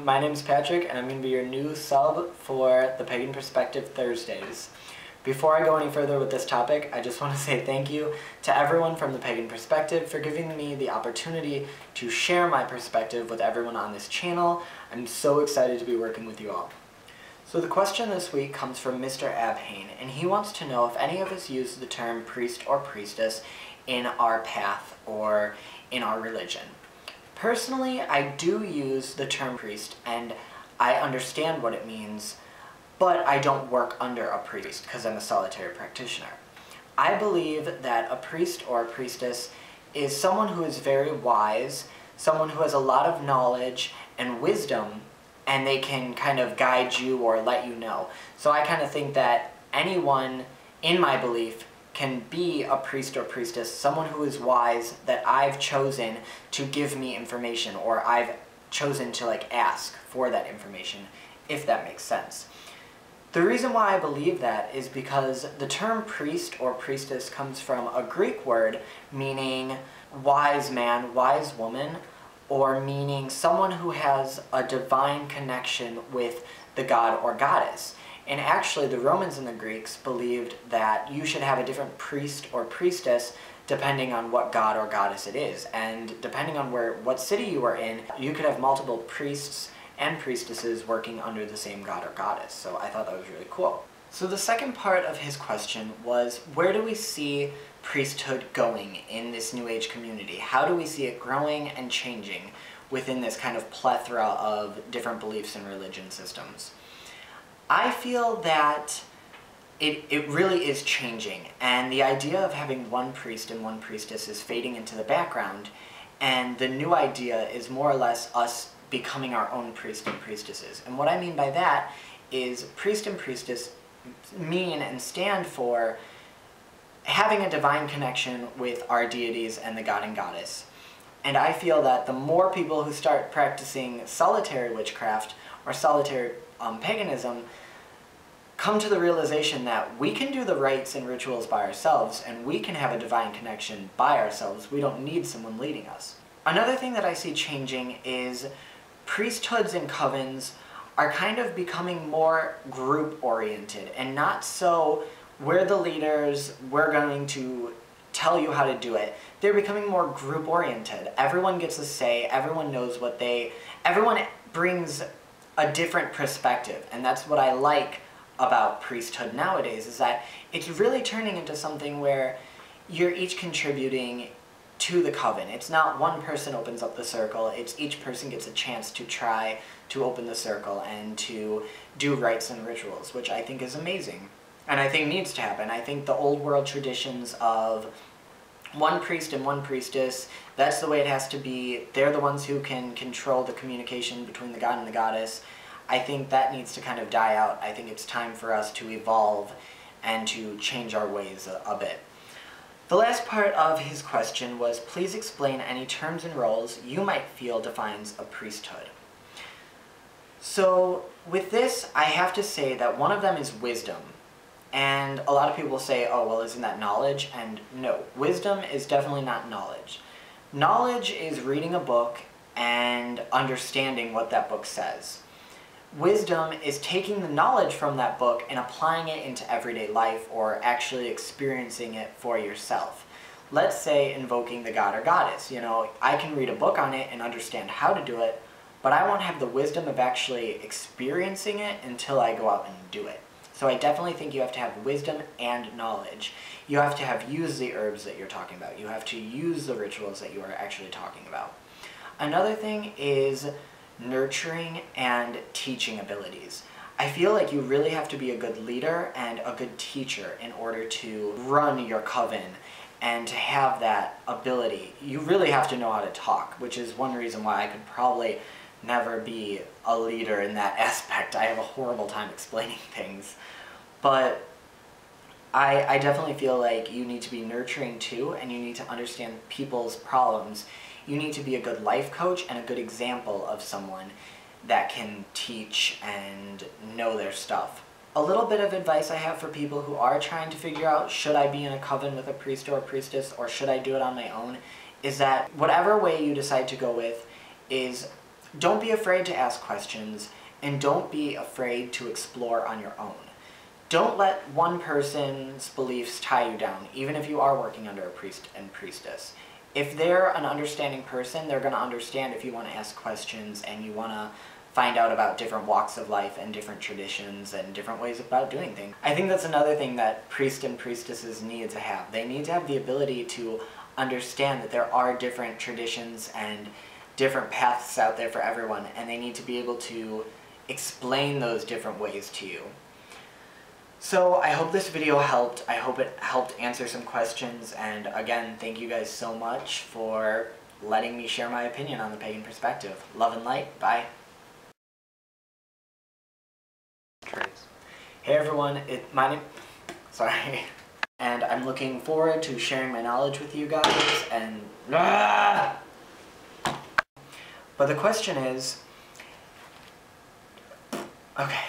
everyone, my name is Patrick and I'm going to be your new sub for the Pagan Perspective Thursdays. Before I go any further with this topic, I just want to say thank you to everyone from the Pagan Perspective for giving me the opportunity to share my perspective with everyone on this channel. I'm so excited to be working with you all. So the question this week comes from Mr. Abhane, and he wants to know if any of us use the term priest or priestess in our path or in our religion. Personally, I do use the term priest, and I understand what it means, but I don't work under a priest because I'm a solitary practitioner. I believe that a priest or a priestess is someone who is very wise, someone who has a lot of knowledge and wisdom, and they can kind of guide you or let you know. So I kind of think that anyone, in my belief, can be a priest or priestess, someone who is wise that I've chosen to give me information, or I've chosen to ask for that information, if that makes sense. The reason why I believe that is because the term priest or priestess comes from a Greek word meaning wise man, wise woman, or meaning someone who has a divine connection with the god or goddess. And actually, the Romans and the Greeks believed that you should have a different priest or priestess depending on what god or goddess it is. And depending on what city you are in, you could have multiple priests and priestesses working under the same god or goddess. So I thought that was really cool. So the second part of his question was, where do we see priesthood going in this New Age community? How do we see it growing and changing within this kind of plethora of different beliefs and religion systems? I feel that it really is changing, and the idea of having one priest and one priestess is fading into the background, and the new idea is more or less us becoming our own priest and priestesses. And what I mean by that is priest and priestess mean and stand for having a divine connection with our deities and the god and goddess. And I feel that the more people who start practicing solitary witchcraft or solitary paganism come to the realization that we can do the rites and rituals by ourselves, and we can have a divine connection by ourselves. We don't need someone leading us. Another thing that I see changing is priesthoods and covens are kind of becoming more group-oriented, and not so we're the leaders, we're going to tell you how to do it. They're becoming more group-oriented. Everyone gets a say, everyone knows everyone brings a different perspective, and that's what I like about priesthood nowadays, is that it's really turning into something where you're each contributing to the coven. It's not one person opens up the circle, it's each person gets a chance to try to open the circle and to do rites and rituals, which I think is amazing, and I think needs to happen. I think the old world traditions of one priest and one priestess, that's the way it has to be. They're the ones who can control the communication between the god and the goddess. I think that needs to kind of die out. I think it's time for us to evolve and to change our ways a bit. The last part of his question was, please explain any terms and roles you might feel defines a priesthood. So with this, I have to say that one of them is wisdom. And a lot of people say, oh, well, isn't that knowledge? And no, wisdom is definitely not knowledge. Knowledge is reading a book and understanding what that book says. Wisdom is taking the knowledge from that book and applying it into everyday life, or actually experiencing it for yourself. Let's say invoking the god or goddess. You know, I can read a book on it and understand how to do it, but I won't have the wisdom of actually experiencing it until I go out and do it. So I definitely think you have to have wisdom and knowledge. You have to have used the herbs that you're talking about. You have to use the rituals that you are actually talking about. Another thing is nurturing and teaching abilities. I feel like you really have to be a good leader and a good teacher in order to run your coven and to have that ability. You really have to know how to talk, which is one reason why I could probably never be a leader in that aspect. I have a horrible time explaining things. But I definitely feel like you need to be nurturing too, and you need to understand people's problems. You need to be a good life coach and a good example of someone that can teach and know their stuff. A little bit of advice I have for people who are trying to figure out, should I be in a coven with a priest or a priestess, or should I do it on my own, is that whatever way you decide to go with is don't be afraid to ask questions, and don't be afraid to explore on your own. Don't let one person's beliefs tie you down, even if you are working under a priest and priestess. If they're an understanding person, they're going to understand if you want to ask questions and you want to find out about different walks of life and different traditions and different ways about doing things. I think that's another thing that priests and priestesses need to have. They need to have the ability to understand that there are different traditions and different paths out there for everyone, and they need to be able to explain those different ways to you. So I hope this video helped. I hope it helped answer some questions, and again, thank you guys so much for letting me share my opinion on the pagan perspective. Love and light. Bye. Hey everyone, sorry. And I'm looking forward to sharing my knowledge with you guys, and but the question is, okay.